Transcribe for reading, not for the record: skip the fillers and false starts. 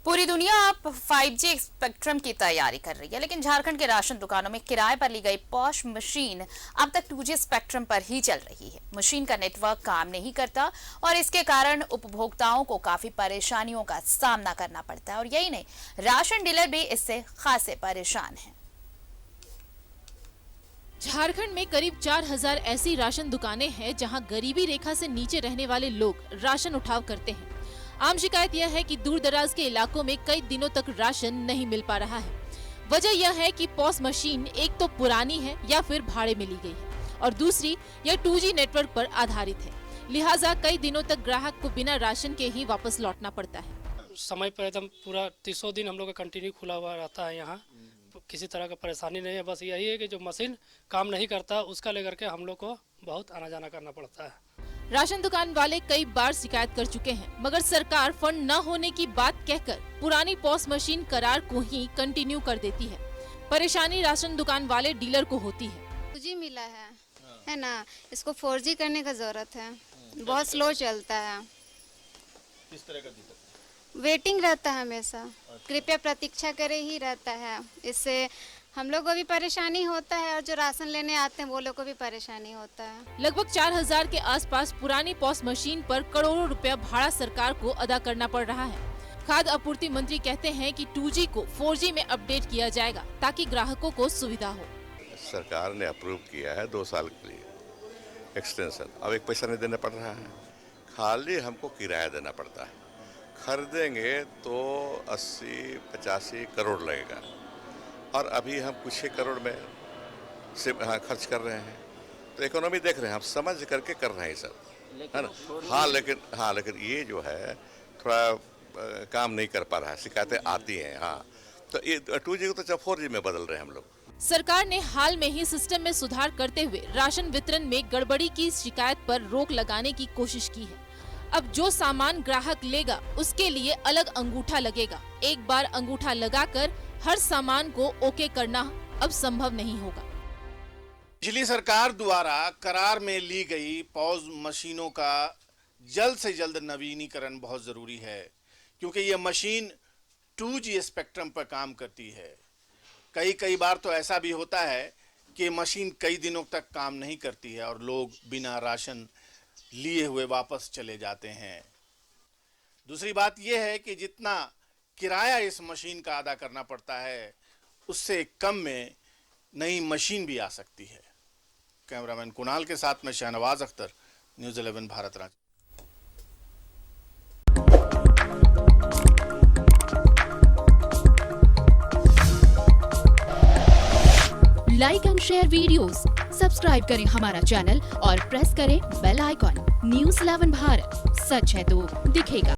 पूरी दुनिया अब 5G स्पेक्ट्रम की तैयारी कर रही है, लेकिन झारखंड के राशन दुकानों में किराए पर ली गई पॉश मशीन अब तक 2G स्पेक्ट्रम पर ही चल रही है। मशीन का नेटवर्क काम नहीं करता और इसके कारण उपभोक्ताओं को काफी परेशानियों का सामना करना पड़ता है। और यही नहीं, राशन डीलर भी इससे खासे परेशान हैं। झारखंड में करीब 4000 ऐसी राशन दुकानें हैं जहां गरीबी रेखा से नीचे रहने वाले लोग राशन उठाव करते हैं। आम शिकायत यह है कि दूर दराज के इलाकों में कई दिनों तक राशन नहीं मिल पा रहा है। वजह यह है कि पॉस मशीन एक तो पुरानी है या फिर भाड़े में ली गई है और दूसरी यह 2G नेटवर्क पर आधारित है, लिहाजा कई दिनों तक ग्राहक को बिना राशन के ही वापस लौटना पड़ता है। समय पर एकदम पूरा 300 दिन हम लोग का कंटिन्यू खुला हुआ रहता है। यहाँ किसी तरह का परेशानी नहीं है, बस यही है कि जो मशीन काम नहीं करता उसका लेकर के हम लोग को बहुत आना जाना करना पड़ता है। राशन दुकान वाले कई बार शिकायत कर चुके हैं, मगर सरकार फंड न होने की बात कहकर पुरानी पॉस मशीन करार को ही कंटिन्यू कर देती है। परेशानी राशन दुकान वाले डीलर को होती है। 2G मिला है ना, इसको 4G करने का जरूरत है। बहुत स्लो चलता है। किस तरह का दिक्कत? वेटिंग रहता है हमेशा, कृपया प्रतीक्षा करे ही रहता है। इससे हम लोग को भी परेशानी होता है और जो राशन लेने आते हैं वो लोग को भी परेशानी होता है। लगभग 4000 के आसपास पुरानी पॉस मशीन पर करोड़ों रुपया भाड़ा सरकार को अदा करना पड़ रहा है। खाद्य आपूर्ति मंत्री कहते हैं कि 2G को 4G में अपडेट किया जाएगा ताकि ग्राहकों को सुविधा हो। सरकार ने अप्रूव किया है 2 साल के लिए एक्सटेंशन। अब एक पैसा नहीं देना पड़ रहा है, खाली हमको किराया देना पड़ता है। खरीदेंगे तो 80-85 करोड़ लगेगा और अभी हम कुछ ही करोड़ में से खर्च कर रहे हैं। तो इकोनॉमी देख रहे हैं, हम समझ करके कर रहे हैं सब, है ना। हाँ, लेकिन ये जो है थोड़ा काम नहीं कर पा रहा है, शिकायतें आती हैं। हाँ, तो ये 2G को तो 4G में बदल रहे हैं हम लोग। सरकार ने हाल में ही सिस्टम में सुधार करते हुए राशन वितरण में गड़बड़ी की शिकायत पर रोक लगाने की कोशिश की है। अब जो सामान ग्राहक लेगा उसके लिए अलग अंगूठा लगेगा। एक बार अंगूठा लगाकर हर सामान को ओके करना अब संभव नहीं होगा। पिछली सरकार द्वारा करार में ली गई पॉज मशीनों का जल्द से जल्द नवीनीकरण बहुत जरूरी है, क्योंकि ये मशीन 2G स्पेक्ट्रम पर काम करती है। कई बार तो ऐसा भी होता है कि मशीन कई दिनों तक काम नहीं करती है और लोग बिना राशन लिए हुए वापस चले जाते हैं। दूसरी बात यह है कि जितना किराया इस मशीन का अदा करना पड़ता है उससे कम में नई मशीन भी आ सकती है। कैमरामैन कुणाल के साथ में शहनवाज अख्तर, न्यूज़ 11 भारत राज्य। Like and share videos, subscribe करें हमारा चैनल और प्रेस करें बेल आइकॉन। न्यूज़ 11 भारत, सच है तो दिखेगा।